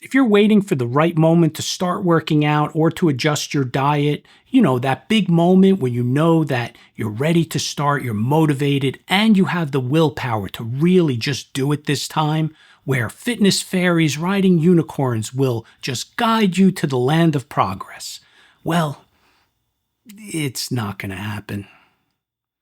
If you're waiting for the right moment to start working out or to adjust your diet, that big moment when you know that you're ready to start, you're motivated, and you have the willpower to really just do it this time, where fitness fairies riding unicorns will just guide you to the land of progress. Well, it's not going to happen.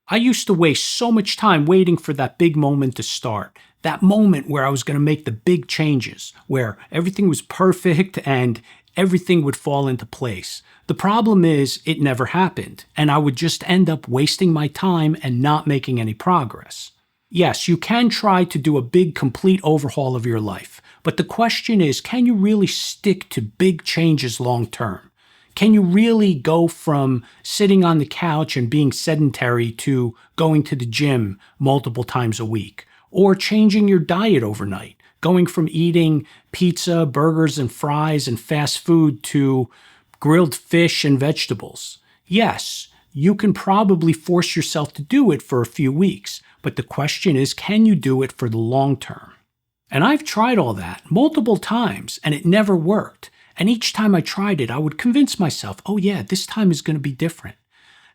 I used to waste so much time waiting for that big moment to start. That moment where I was going to make the big changes, where everything was perfect and everything would fall into place. The problem is it never happened, and I would just end up wasting my time and not making any progress. Yes, you can try to do a big complete overhaul of your life, but the question is, can you really stick to big changes long term? Can you really go from sitting on the couch and being sedentary to going to the gym multiple times a week? Or changing your diet overnight, going from eating pizza, burgers, and fries and fast food to grilled fish and vegetables? Yes, you can probably force yourself to do it for a few weeks, but the question is, can you do it for the long term? And I've tried all that multiple times, and it never worked. And each time I tried it, I would convince myself, oh yeah, this time is going to be different.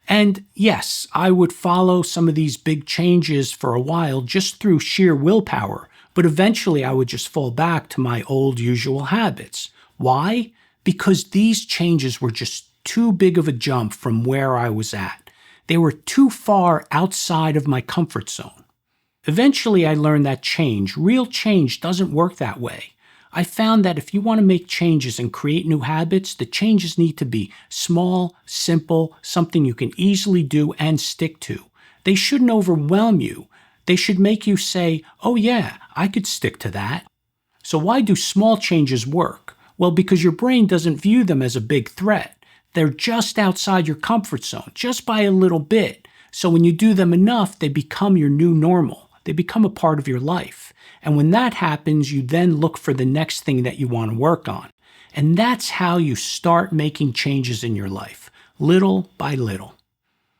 And yes, I would follow some of these big changes for a while just through sheer willpower, but eventually I would just fall back to my old usual habits. Why? Because these changes were just too big of a jump from where I was at. They were too far outside of my comfort zone. Eventually I learned that real change doesn't work that way. I found that if you want to make changes and create new habits, the changes need to be small, simple, something you can easily do and stick to. They shouldn't overwhelm you. They should make you say, oh yeah, I could stick to that. So why do small changes work? Well, because your brain doesn't view them as a big threat. They're just outside your comfort zone, just by a little bit. So when you do them enough, they become your new normal. They become a part of your life. And when that happens, you then look for the next thing that you want to work on. And that's how you start making changes in your life, little by little.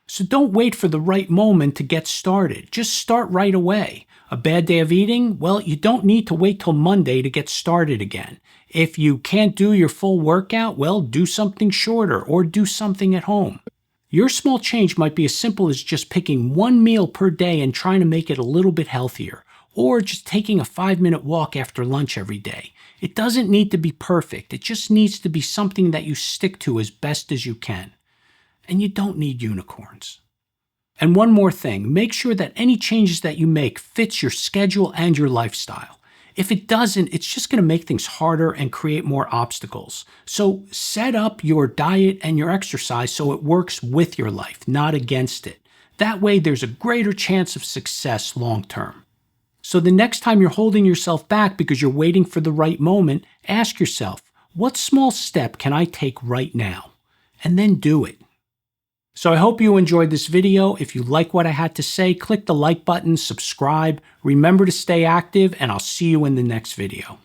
So don't wait for the right moment to get started. Just start right away. A bad day of eating? Well, you don't need to wait till Monday to get started again. If you can't do your full workout, well, do something shorter or do something at home. Your small change might be as simple as just picking one meal per day and trying to make it a little bit healthier, or just taking a 5-minute walk after lunch every day. It doesn't need to be perfect. It just needs to be something that you stick to as best as you can. And you don't need unicorns. And one more thing, make sure that any changes that you make fits your schedule and your lifestyle. If it doesn't, it's just going to make things harder and create more obstacles. So set up your diet and your exercise so it works with your life, not against it. That way there's a greater chance of success long term. So the next time you're holding yourself back because you're waiting for the right moment, ask yourself, what small step can I take right now? And then do it. So I hope you enjoyed this video. If you like what I had to say, click the like button, subscribe, remember to stay active, and I'll see you in the next video.